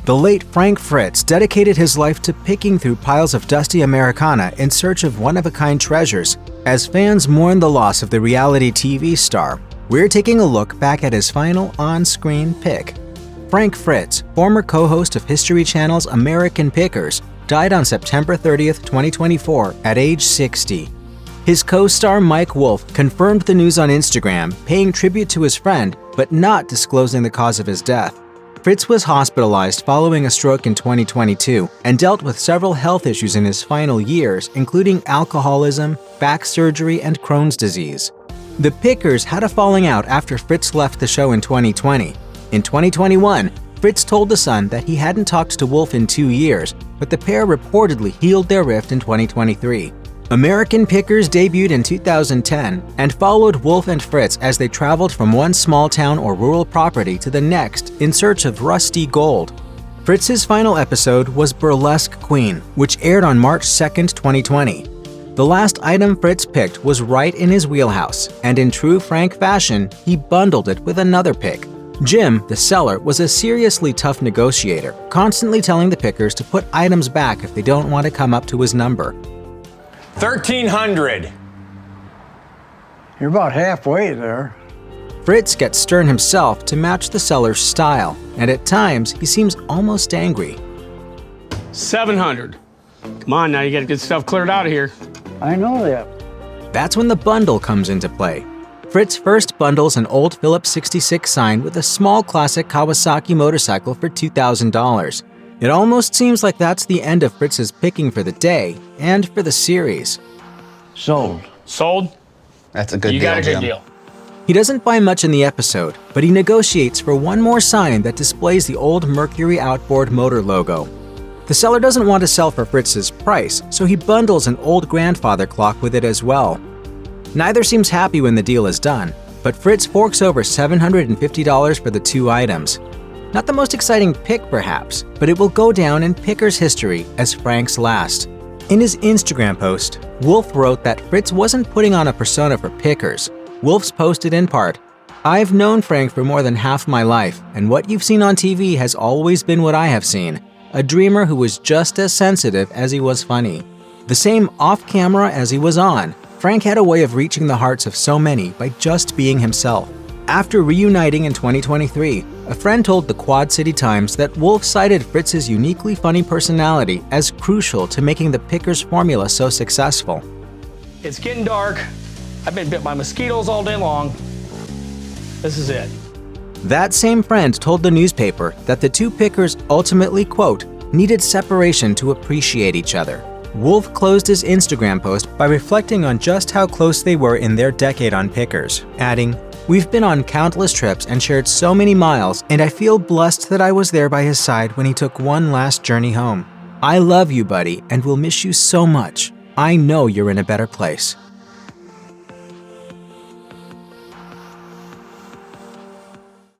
The late Frank Fritz dedicated his life to picking through piles of dusty Americana in search of one-of-a-kind treasures. As fans mourn the loss of the reality TV star, we're taking a look back at his final on-screen pick. Frank Fritz, former co-host of History Channel's American Pickers, died on September 30th, 2024 at age 60. His co-star Mike Wolf confirmed the news on Instagram, paying tribute to his friend but not disclosing the cause of his death. Fritz was hospitalized following a stroke in 2022 and dealt with several health issues in his final years, including alcoholism, back surgery, and Crohn's disease. The Pickers had a falling out after Fritz left the show in 2020. In 2021, Fritz told The Sun that he hadn't talked to Wolf in 2 years, but the pair reportedly healed their rift in 2023. American Pickers debuted in 2010 and followed Wolf and Fritz as they traveled from one small town or rural property to the next in search of rusty gold. Fritz's final episode was Burlesque Queen, which aired on March 2nd, 2020. The last item Fritz picked was right in his wheelhouse, and in true Frank fashion, he bundled it with another pick. Jim, the seller, was a seriously tough negotiator, constantly telling the pickers to put items back if they don't want to come up to his number. 1,300. You're about halfway there. Fritz gets stern himself to match the seller's style, and at times he seems almost angry. 700. Come on, now you gotta get stuff cleared out of here. I know that. That's when the bundle comes into play. Fritz first bundles an old Phillips 66 sign with a small classic Kawasaki motorcycle for $2,000. It almost seems like that's the end of Fritz's picking for the day and for the series. Sold. Sold? That's a good deal, You got a good Jim. deal. He doesn't buy much in the episode, but he negotiates for one more sign that displays the old Mercury outboard motor logo. The seller doesn't want to sell for Fritz's price, so he bundles an old grandfather clock with it as well. Neither seems happy when the deal is done, but Fritz forks over $750 for the two items. Not the most exciting pick, perhaps, but it will go down in Pickers history as Frank's last. In his Instagram post, Wolf wrote that Fritz wasn't putting on a persona for Pickers. Wolf's posted in part, "I've known Frank for more than half my life, and what you've seen on TV has always been what I have seen. A dreamer who was just as sensitive as he was funny. The same off-camera as he was on, Frank had a way of reaching the hearts of so many by just being himself." After reuniting in 2023, a friend told the Quad City Times that Wolf cited Fritz's uniquely funny personality as crucial to making the Pickers formula so successful. It's getting dark. I've been bit by mosquitoes all day long. This is it. That same friend told the newspaper that the two Pickers ultimately, quote, needed separation to appreciate each other. Wolf closed his Instagram post by reflecting on just how close they were in their decade on Pickers, adding, "We've been on countless trips and shared so many miles, and I feel blessed that I was there by his side when he took one last journey home. I love you, buddy, and will miss you so much. I know you're in a better place."